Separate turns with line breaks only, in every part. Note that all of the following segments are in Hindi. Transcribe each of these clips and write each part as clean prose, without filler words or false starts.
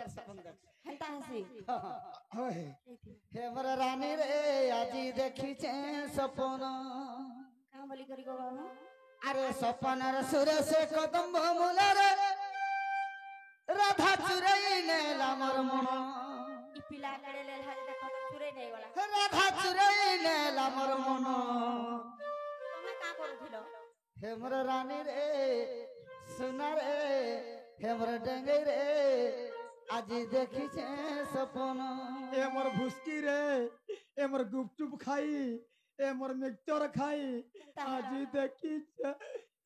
प्रकार सपन देख
हेंता हसी
होय हे मोर रानी रे आजी देखी छे सपन
का बोली करी गो बाबू
अरे सपन रे सुरे से कदम मूल रे राधा चुरई नेला मोर मन
ई पिला कड़े ले हाज देखो तो चुरे नहीं गला
राधा चुरई नेला मोर मन
तमे का करूथिलो
हे मोर रानी रे सुना रे हे मोर डेंगई रे आज देखी छे सपन
ए मोर भुसकी रे ए मोर गुपचुप खाई ए मोर मिक्सचर खाई आज देखी छे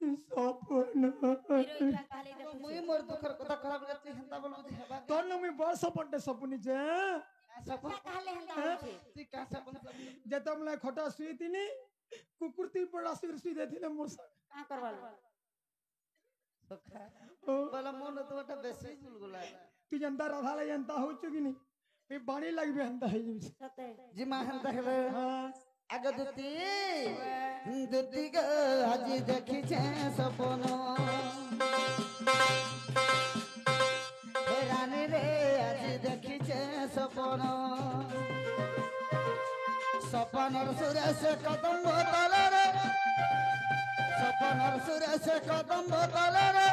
सपन
हीरो इठा काले देखो
मुई मोर दुखर कथा खराब करती हंता बोल बुझे हेबा
तोन मी बड़ सपन सपनी छे
सपन
काले हेंता होछे
ती का सपन
जे तमले खोटा सुई तिनी कुकुरती पड़ा सिर सुई देथिले मोर सा
का करवालो
सखा बोला मन तो बटा बेसी गुलगुला
तू जनता राधा ले जनता हो चुकी नी मी बाणी लगबे हंता है जी
सते
जी माहन देखले
हां
आगे दुती ग आज देखी छे सपन हे रानी रे आज देखी छे सपन सपनर सुरे से कदम बोतल रे सपनर सुरे से कदम बोतल रे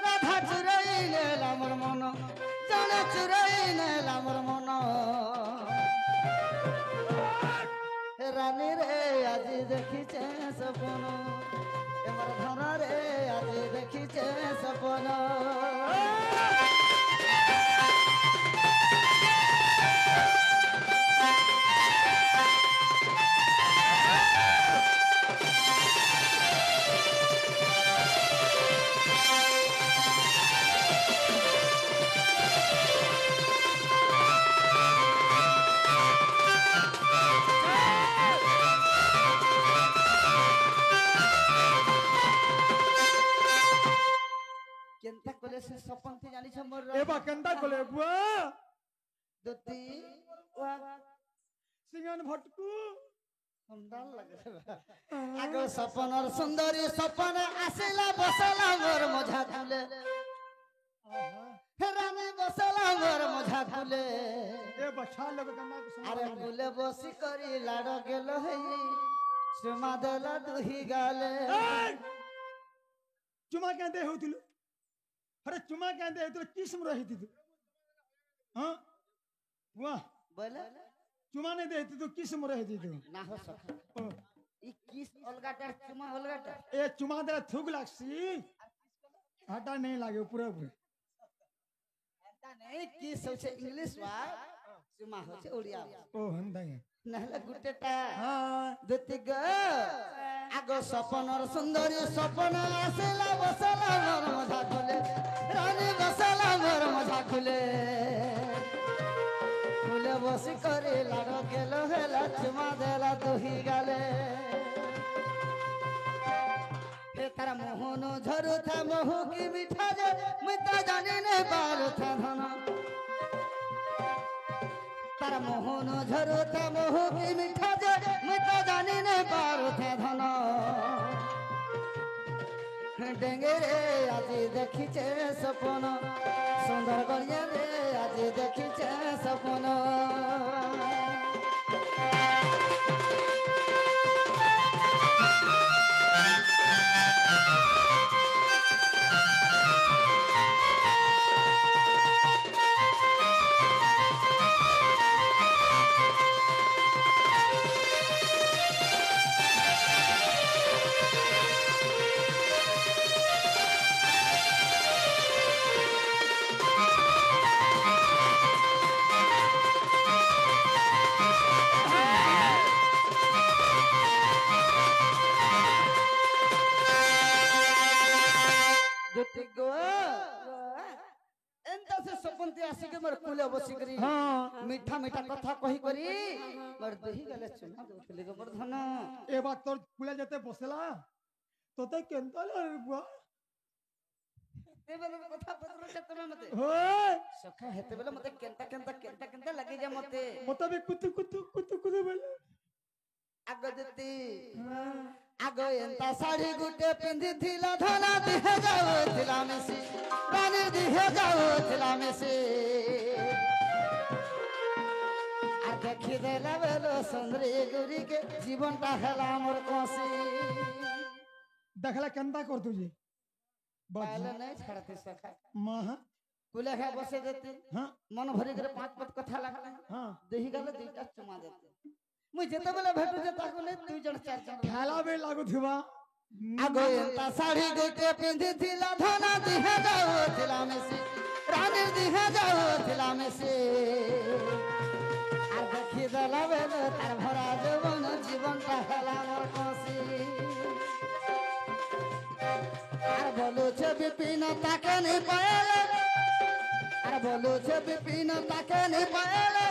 राधा चुरई नेला मोर मन जाने चुरई नेला मोर मन रानी रे आज देखी छे सपन एमर धन रे आज देखी छे सपन केनता कोले से सपन थी जानी छ मोर
ए बा कंदा कोले बुआ
दुती
वा
सिंगन भटकू
सुंदर लगे आगो सपनर सुंदरी सपन आसेला बसला मोर मझा खुले हे रानी बसला मोर मझा खुले
ए बछा लोग कंदा को सुन
अरे बुले बसी करी लाड़ गेल है सुमा देला दुही गाले
चुमा कहते होतिलो अरे चुमा कहते होतिलो किस्म रही थी तू हां वाह
बोले
चुमा नहीं देती तू किस्म रही थी तू
ना हो सका ई किस अलगाटर चुमा अलगाटर
ए चुमा दे थुक लागसी हटा नहीं लागे पूरा पूरा
एंता नहीं किस होছে इंग्लिश वा चुमा होছে ओडिया
ओ हंदा है
नहले गुटेटा
हां
दुती ग आगो सपनर सुंदरी सपन आसेला बसला मोर मझा खुले रानी बसला मोर मझा खुले खुले बसी करे लाड़ गेल हेला चुमा देला दुही गाले हे तारा मोहन झरू था महू की मिठा जे मैं तो जाने ने बाल था धन तारा मोहन झरू था महू की मिठा जे मैं तो जाने ने बाल था धन डेंगे रे आज देखी छे सपन सुंदर गड़िया रे आज देखी छे सपन मीठा मीठा कथा कही करी मोर देही गले चुना दोथले गो मोर धन
ए बात तोर कुले जते बसला तोते केनता रे बुआ
ते बेले कथा पत्र से तुम मते
होय
सखा हेते बेले मते केनता लगी जा मते
मते भी कुतु बेले
आगो देती आगो एंता साड़ी गुटे पिंदी थिला धना दिहे जाओ थिला मेसी रानी दिहे जाओ थिला मेसी দেখি দেলা বেলো সুন্দরী গুরি के জীবনটা হেলা মোর কষি
देखला केंता कर तुझे
पहले नहीं छड़ती सखा
मां हाँ
कुले है बसे देती
हाँ
मन भरी करे पांच पत कथा लागला
हाँ
देही गले दुईटा चुमा देते मुई जेते बेले भेटू जे ताको ले दुई जण चार जण
खेला बे लागू थिबा
आगो एंता साड़ी गोटे पिंधी थिला धना दिहे जाओ थिला में से रानी दिहे जाओ थिला में से আর দেখি দেলা বেলো তার ভরা জীবন জীবনটা হেলা মোর কষি আর বলুছে বিপিন তাকে নি পাইলে আর বলুছে বিপিন তাকে নি পাইলে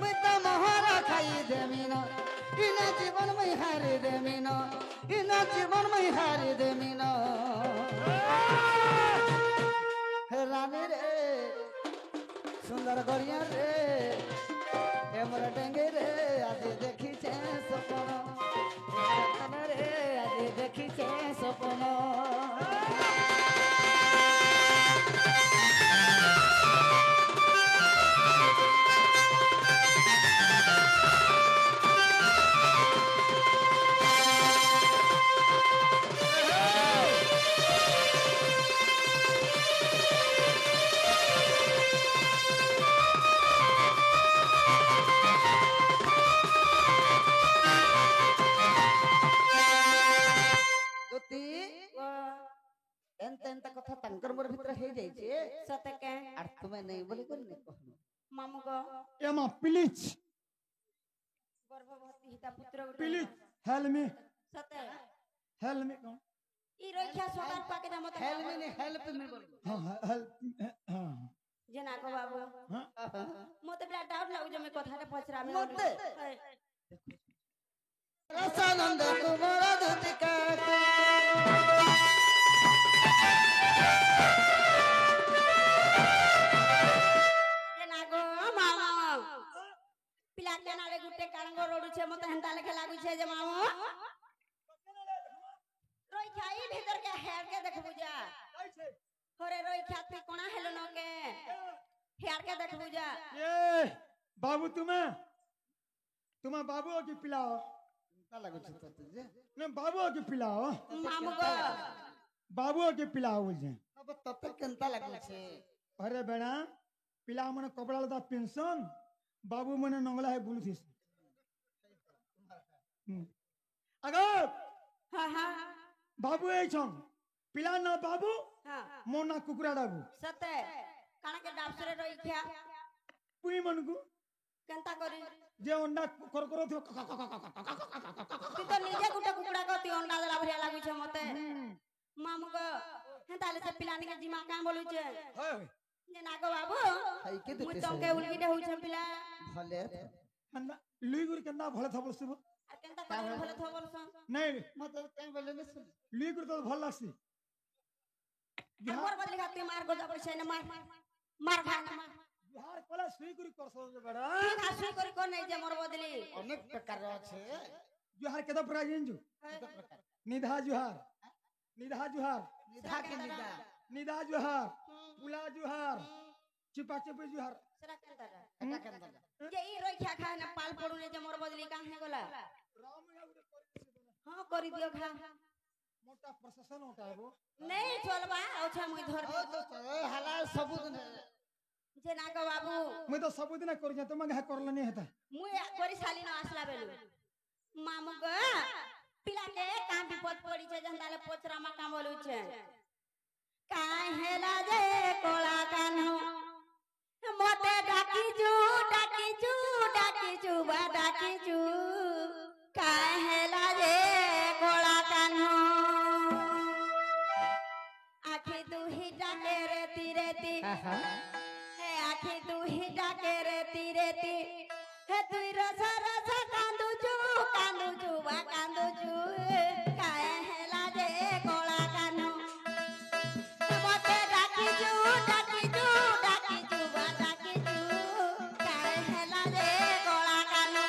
মুই তো মহারা খাই দেমিন ইনা জীবন মই হারি দেমিন ইনা জীবন মই হারি দেমিন হে রানী রে সুন্দর গড়িয়া রে এমর ডেঙ্গে রে আজি দেখিছে সপন রে আজি দেখিছে সপন एंता कथा तंकर मोर भीतर हे जाइछे
सते के
और तुम्हें नहीं बोले कोन नहीं कहनो
मामू गो
एमा प्लीज
गर्भवती हिता पुत्र
प्लीज हेल्प मी
सते
कौन
ई रक्षा सगार पाके ना मत
हेल्प मी बोल
हां हेल्प हां
जना को बाबू
हां
मते बड़ा डाउट लागु जे मैं कथाटा पछरा में
मते रसानंद कुमार दुतिका
जना गो मामा पिला केनाले गुटे कांगो रोडु छे मते हंता लेखे लागु छे जे मामा रोई खाई भीतर के हेर के देखबु जा होरे रोई खाती कोना हेलो न के हेर के देखबु जा
ये बाबू तुम्हें बाबू की पिलाओ
ता लागु छ तो तुझे
ने बाबू की पिलाओ
मामू गो
बाबू की पिलाओ बोलजे
अब तते केनता लागु छे
अरे बेड़ा पिला मने कपड़ा लता पेंशन बाबू मने नंगला है बुलथिस अगर
हां हां
बाबू ए छन पिला ना बाबू
हां
मोना कुकुरा डाबू
सते काना के डाबसरे रोई खा
पुई मनकु
केनता करी
जे अंडा करकरो थियो
तू तो निजे गुटे कुकुड़ा गति अंडा देला भरिया लागु छे मते मामू गो हेंता ले से पिलानी के जिमा का बोलु छे जे ना गो बाबू
खाई के
मु
देते
तंके उलगिटे होउ छे पिला
भले
अंडा लुई गुर केंदा भले थबल सुब
आ केनता करी भले थो बोलस
नहीं
मत कहीं बोले न सुन
लुई गुर तो भल लासी
मोर बदली खाती मार गो जा छे न मार खा ना
बिहार कोला सुई गुर करसो बेड़ा
ठीक आसु करी को नहीं जे मोर बदली
अनेक प्रकार আছে
जुहार केदा प्रकार जिंजु निधा जुहार निधा जुहार
निधा के निधा
निधा जुहार पुला जुहार चिपा चिपी जुहार
सरा केनता
एटा केनता
जे ई रोई खा खा ना पाल पड़ू ने जे मोर बदली का है गोला हां करी दियो खा
मोटा प्रशासन होता है वो
नहीं चलबा औछा मुई धर
ओ तो हलाल सबूत ने
जे ना गो बाबू
मैं तो सब दिन कर जा तुम घा करल नहीं हेता
मुई करी साली ना आसला बेलु मामू गो पिला के का विपद पड़ी छे जंदाले पोचरा मा का बोलु छे काय हेला जे कोला कान्हो मोते डाकी जू बा डाकी जू काय हेला जे कोला कान्हो आखी तू ही डाके रे तीरे ती हे आखी तू ही डाके रे तीरे ती हे तुई रसा रसा कांदू जू बा कांदू जू काय हेला जे कोला कान्हो मोते डाकी जू बा डाकी जू काय हेला जे कोला कान्हो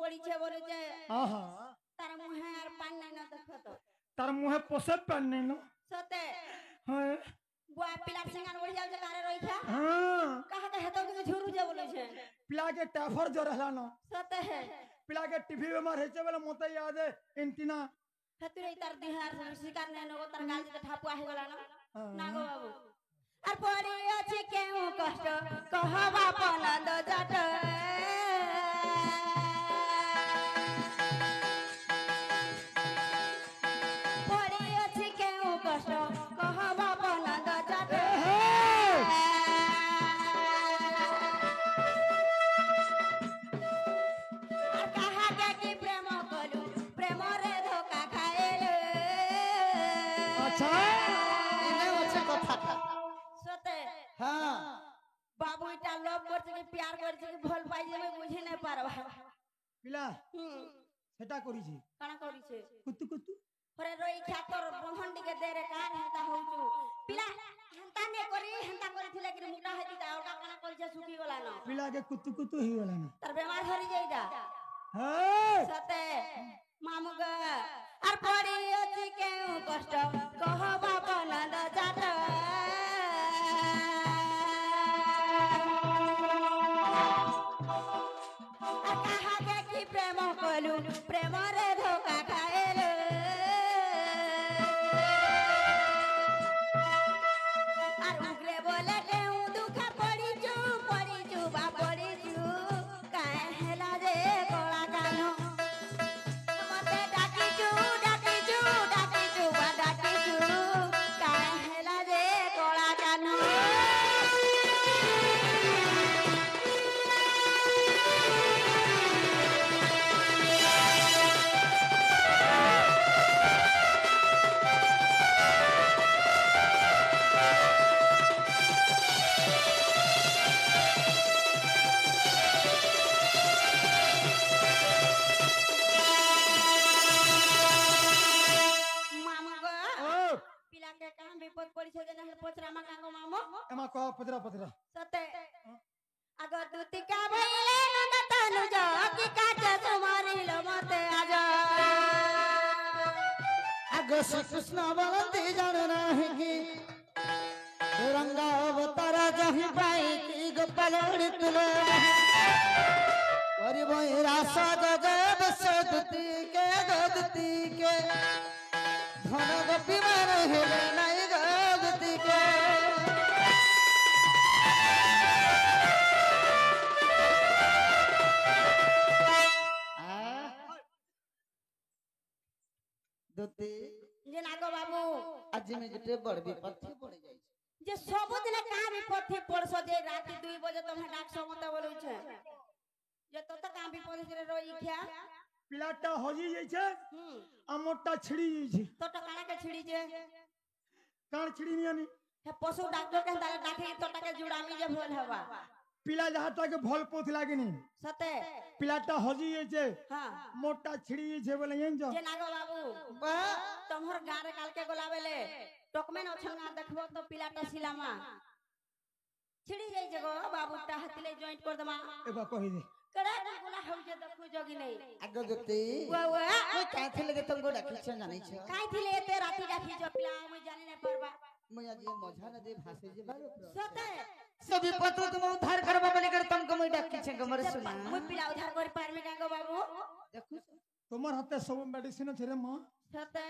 পড়িছে বলেছে
আহা
তার মুহে আর পান নাই না দেখো তো
তার মুহে পোষে পান নেই না
সতে
হ্যাঁ
বুয়া পিলার সিঙ্গার বড়ি যাচ্ছে কারে রইছা
হ্যাঁ
কাহা কাহা তো কিছু ঝুরু যে বলেছে
পিলাকে টাফর জ্বর হলা না
সতে
পিলাকে টিভি বেমার হয়েছে বলে মতে ইয়াদ এন্টিনা
হেতুরে তার দিহার শিকার নেই নগো তার গাল দিতে ঠাপুয়া হয়ে গলা না না গো বাবু আর পড়ি আছে কেউ কষ্ট কহবা পনন্দ জট পড়ি আছে কেউ কষ্ট কহবা পনন্দ জট আর কাহাকে কি প্রেম কলু প্রেমরে ধোকা খাইলু
আচ্ছা
এনে হচ্ছে কথাটা
সতে
হ্যাঁ
বাবু এটা লভ করছে কি প্যার করছে কি ভাল পাই যাবে বুঝি নাই পারবা
পিলা
হুম
সেটা করিছি
কানা করিছে
কুতু কুতু
পরে রই খাতর বন্ধনটিকে দে রে কার হেতা হউচু পিলা হেতা নে করি হেতা করিছিলে কি মুটা হেতি তা ওটা কানা করিছে শুকি গলা ন
পিলাকে কুতু কুতু হয়ে গেল না
তার বেমার ধরি যাইডা
হ্যাঁ
সতে মামুগা আর পড়ি আছে কেউ কষ্ট কহবা পনন্দ জাত আর কাহাকে কি প্রেম কলু প্রেমরে ধোকা খাইলু আর উগরে বলে কেউ দুঃখ পড়িছু বা পড়িছু কাহে হেলা যে গলা কানো মতে ডাকিছু বা ডাকিছু কাহে হেলা যে গলা কানো মামু গো
ও
পিলাকে কাম বিপদ পড়িছে যে না পচরা মা কাঙ্গো মামু
এমা কহ পদরা পদরা
সতে আগ দুতিকা ভইলে নন্দ তনু কি কাজ তোমারিল মতে আজ
আগ শ্রীকৃষ্ণ বলতে জানো নাহি কি রঙ্গা অবতার যাহি পাই কি গোপালড়ি তুলে করিব রাস জগব সদতি কে ধন গোপী মান হেলে নাই গগতি কে দুতি
যে নাগো বাবু
আজি মে যেতে বড় বিপত্তি পড়ে যাইছে
যে সবুদিনে কা বিপদে পড়ছ যে রাতে 2 বজে তুমি ডাক সমতে বলুছে যে তো কা বিপদে রে রই খিয়া
পিলাটা হজি যাইছে
হুম
আমরটা ছিড়ি যাইছে
তোটা কানাকে ছিড়ি যে
কান ছিড়ি নিয়ানি
হে পশু ডাক্তার কে তালে ডাকে তোটাকে জুড়ামি যে ভুল হবা
পিলা যাহাটাকে ভাল পথ লাগেনি
সতে
পিলাটা হজি যাইছে
হ্যাঁ
মোরটা ছিড়ি যাইছে বলে জানছো
যে নাগো বাবু
বা
তোমার গারে কালকে গলা বেলে টকমেন অছন না দেখবো তো পিলাটা সিলামা ছিড়ি যাইছে গো বাবুটা হাতিলে জয়েন্ট কর দমা
এবার কহি দে
কেডা গুলা হউছে দেখু জগি নাই
আগ দুতি
ওয়া ওয়া
মই কাইথে লাগে তুমको ডাকিছ জানিছ
কাই থিলে এতে রাতি ডাকি জপিলা আমি জানি না পারবা
মই আজি মঝা নদী ভাসে যে বারো
সতে
सब विपद तुम उद्धार करबा बोले कर तुमको मैं डाकी छे गमर सुना
মুই পিলা উদ্ধার করি পারমি না গো বাবু
देखु
তোমার হাতে সব মেডিসিন আছে রে মা
সতে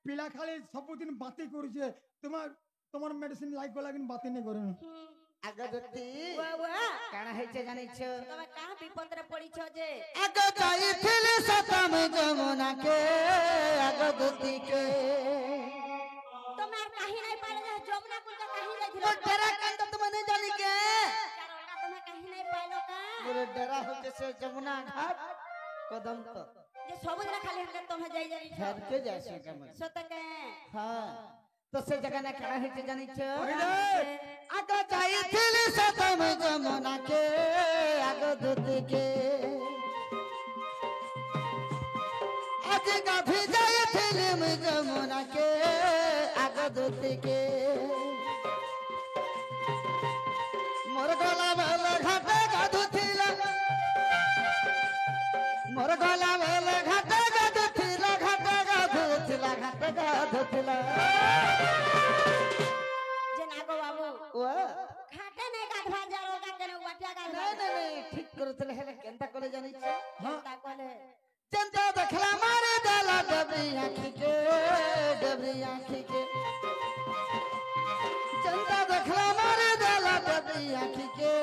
পিলা খালি ସବୁদিন বাতি করছে তোমার মেডিসিন লাইক গলা কিন্তু বাতি নেই করে
आग दुती
ওয়া ওয়া
काना है छे जानि छ
তুমি কা বিপদরে পড়িছ যে
आग जाई थिल सतम जमुना के आग दुती के
তুমি আর কাহি নাই পাইলে যে যমুনা কুল কা কাহি যাইছিল
तो तेरा कंद तुमने जानी के
কারণটা তুমি কাহি নাই পাইলো কা
मेरे डरा हो जैसे जमुना घाट कदम तो
যে সবুজরা খালি হকে তুমি যাই যাই
ठहर के जैसे गमर
সতে কে
हां तो से जगह ना काना है छे जानि छ
কহিলে
आग जाई थिल सतम जमुना के आग दुती के आज गाभी जाई थिल जमुना के आग दुती के मोर गला बेल घाटे गाधु थिला मोर গাধুতলা
যে না গো বাবু
ও
খাটে নাই গাধবা যারো কা কেন ওটা গাধবা
নাই নাই নাই ঠিক করতলে হেলে কেনতা করে জানিছ
হ্যাঁ
তা কলে
चंदा देखला मारे डाला डबरी आँखी के चंदा देखला मारे डाला डबरी आँखी के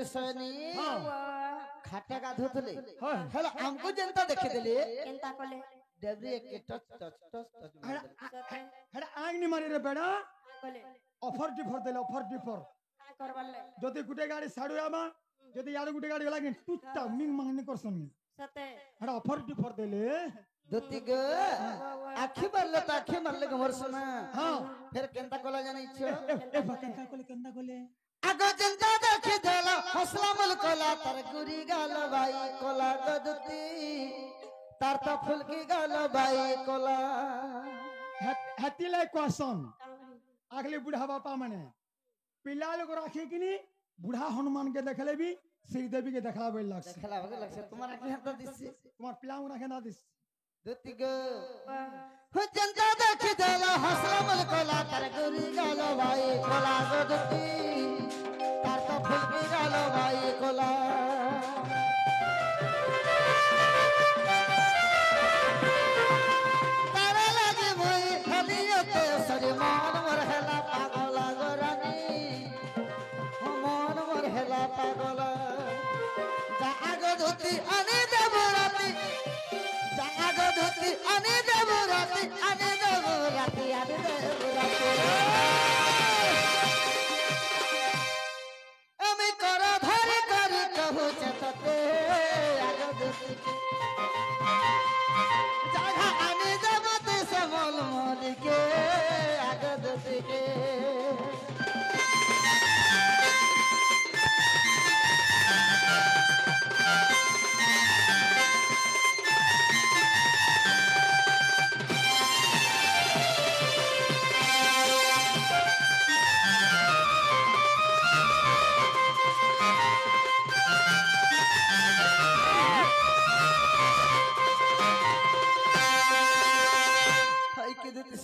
सनी खाटा गाधुतले
हां
हेलो हमको जनता देखे देले
केनता कले
डबरी एक टच टच टच टच
सते
हेडा आंग नि मारी रे बेड़ा
कले
ऑफर डिफर देले ऑफर डिफर
का करबले
যদি গুটে গাড়ি সাড়ু আবা যদি ইয়ার গুটে গাড়ি লাগে টুটা মিং মাংনি করছনি
सते
হেডা অফর ডিফর দেলে
दोती ग आखी मारले गमर सुना
हां
फिर केनता कोला जानी छ
ए बकंता कोले कंदा कोले
आगो जनता देखे देला हौसला मुल कोला तर गुरी गाल भाई कोला गदती तार तो फुलकी गाल भाई कोला
हातीला क्वेश्चन आगले बुढ़ा बापा माने पिला लोग राखे कि नहीं बुढ़ा हनुमान के देखले भी श्रीदेवी के देखला बेल लागसे
देखला बगे लगसे तुम्हारा की हाथ दिस
तुम्हार पिला राखे ना दिस
दोती ग हो जनता देखे देला हौसला मुल कोला तर गुरी गाल भाई कोला गदती तार तो फुलकी गाल भाई कोला तारा लागे मोई हलियते सरे मान मोर हेला पागला गोरानी हो मान मोर हेला पागला जा आगो धोती अने देबो राती जा आगो धोती अने देबो राती अने देबो राती अने देबो राती আমি করা ধরে করি কহু চেততে আগো ধোতি জাগা আনে যাবতে সমল মলিকে আগো ধোতিকে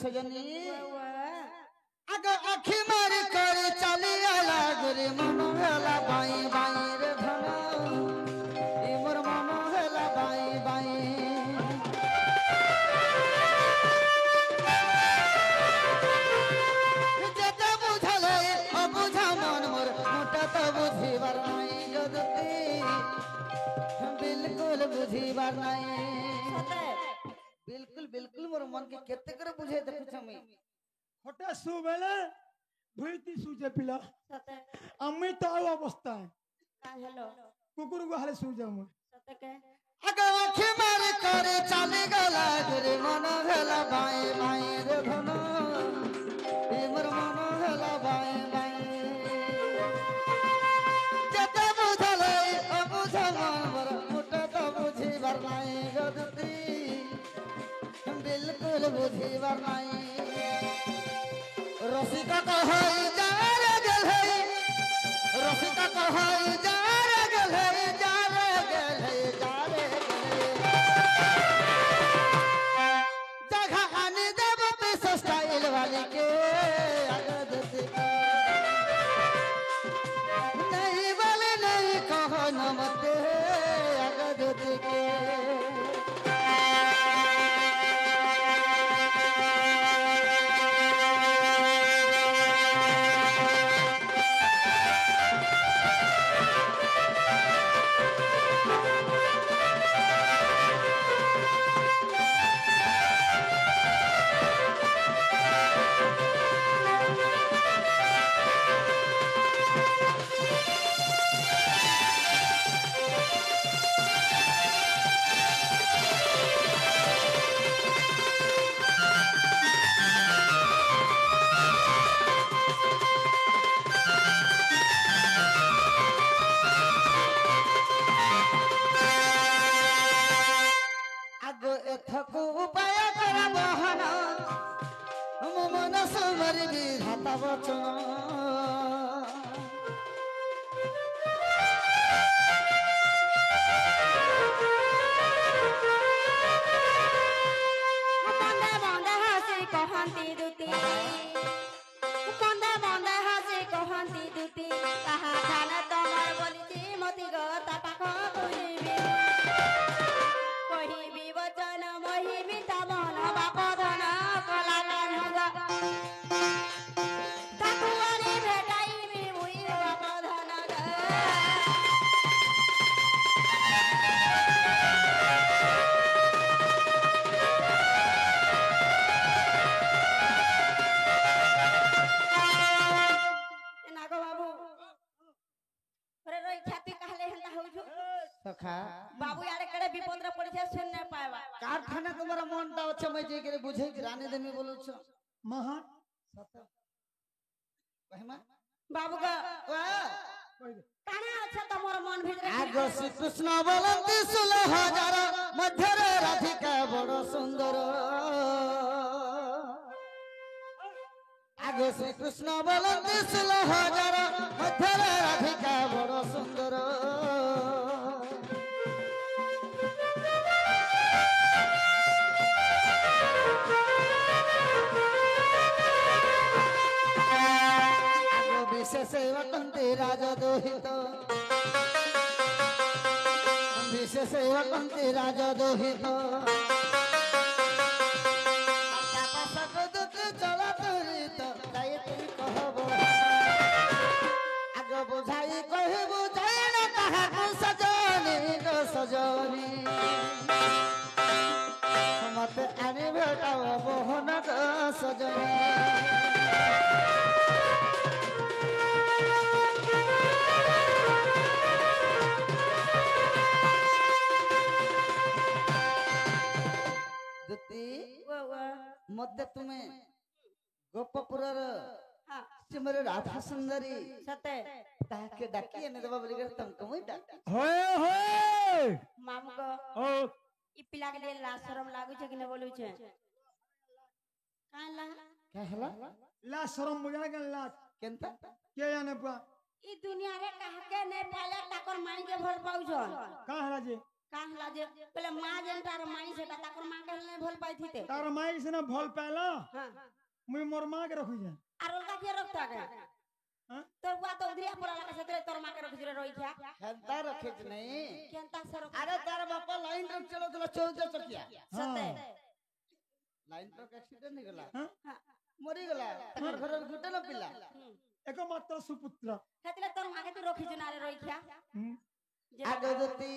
सजनी आगो आखी मारी कर चली आला गुरी मन हेला बाई बाई रे धन ई मोर मन हेला बाई बाई जेता बुझले अबुझा मन मोर मोटा तो बुझीबार नाही गदती बिल्कुल बुझीबार नाही
सते
बिल्कुल बिल्कुल मोर मन के केते करे बुझे देखु छमी
হঠাৎ সুবেলে ভুইতি সুজে পিলা
सते
আমি তো আও অবস্থায়
का हेलो
কুকুর গুহালে সুজে মু
सते के
आगो आखी मारे करे चले गला गुरे मन हेला बाई बाई रे धन ई मोर मन हेला बाई बाई जेते बुझले अबुझ मन मोर मोटा तो बुझीबार नाही गदती बिल्कुल बुझीबार नाही रसिका कहई जा रे गेल है रसिका कहई जा रे गेल है जा रे गेल है जा रे गेल है जगह आने देव पे स्टाइल वाली के अगद से नहीं वाले नहीं कहो नमते अगद के ଥକୁ ଉପାୟ କର ବହନ ମୋ ମନ ସୁମରି ବିଧାତା ବଚନ
ବନ୍ଦେ ବନ୍ଦେ ହସି କହନ୍ତି ଦୁତି ବନ୍ଦେ ବନ୍ଦେ ହସି କହନ୍ତି ଦୁତି ତାହା ଧାନ ତମର ବୋଲିଛି ମତି ଗତା ପାଖ କହିବି କହିବି ବଚନ ମହିବି ତା ମନ ବାପ ଧନ କଲା କାନୁଗ ତାକୁ ଆଣି ଭେଟାଇବି ମୁଇ ବାପ ଧନ ନାଗ ବାବୁ रे रोई ख्याति कहले हंता होजो
सखा
बाबू यारे केड़े विपद रे पड़ी छे सुन न पाएबा
कारखाना तुम्हारा मन ता अच्छे मैं जे के बुझे रानी देमी बोलो छ
महा
सत कहमा
बाबू का काना अच्छा तमोर मन भितरे
आग श्री कृष्ण बोलंती 16,000 मध्यरे राधिका बड़ सुंदर आग श्री कृष्ण बोलंती 16,000 मध्यरे राधिका बड़ सुंदर विशेष वटंती राजा दोहित विशेष वटंती राजा दोहित चला तुरित गायत्री कहब आग बुझाई कह बुझाई न ताहाकु सजनी गो सजनी मते आनी भेटाव मोहन गो सजनी मध्य तुम्हें गोपपुरर
हां
सिमर राधा सुंदरी
सते
ताके डाकी ने देबा बोली तुम कमई डाकी
होए होए
मामू को
ओ
ई पिला के लिए लाज शरम लागु छे कि न बोलु छे काला
क्या हला
ला शरम बुझा के ला
केनता
के जाने पा
ई दुनिया रे काहे ने पाले ताकर माई के भल पाउ छन
का हला जे
काहला जे पहले मां जनतार माई से ताकर मां के ने भल पाई थीते
तार माई से ना भल पाला
हां
मुई मोर मां के रखु जा
आर उनका के रखता के
हां
तोर बुआ तो उधरिया पड़ा लगा से तोर मां के रख रे रोई क्या
खेलता रखे नहीं
केनता सर
अरे तार बापा लाइन पर चलो तो 14 चकिया
सते
लाइन पर एक्सीडेंट नहीं गला
हां
मरी गला तकर घर गुटे न पिला
एको मात्र सुपुत्र
हेतले तोर मां के तू रखी जुना रे रोई क्या
आगदती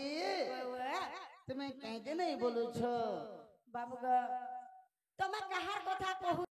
तुम्हें कहते नहीं बोलो छो
बाबू का तुम्हें कहार कथा कहू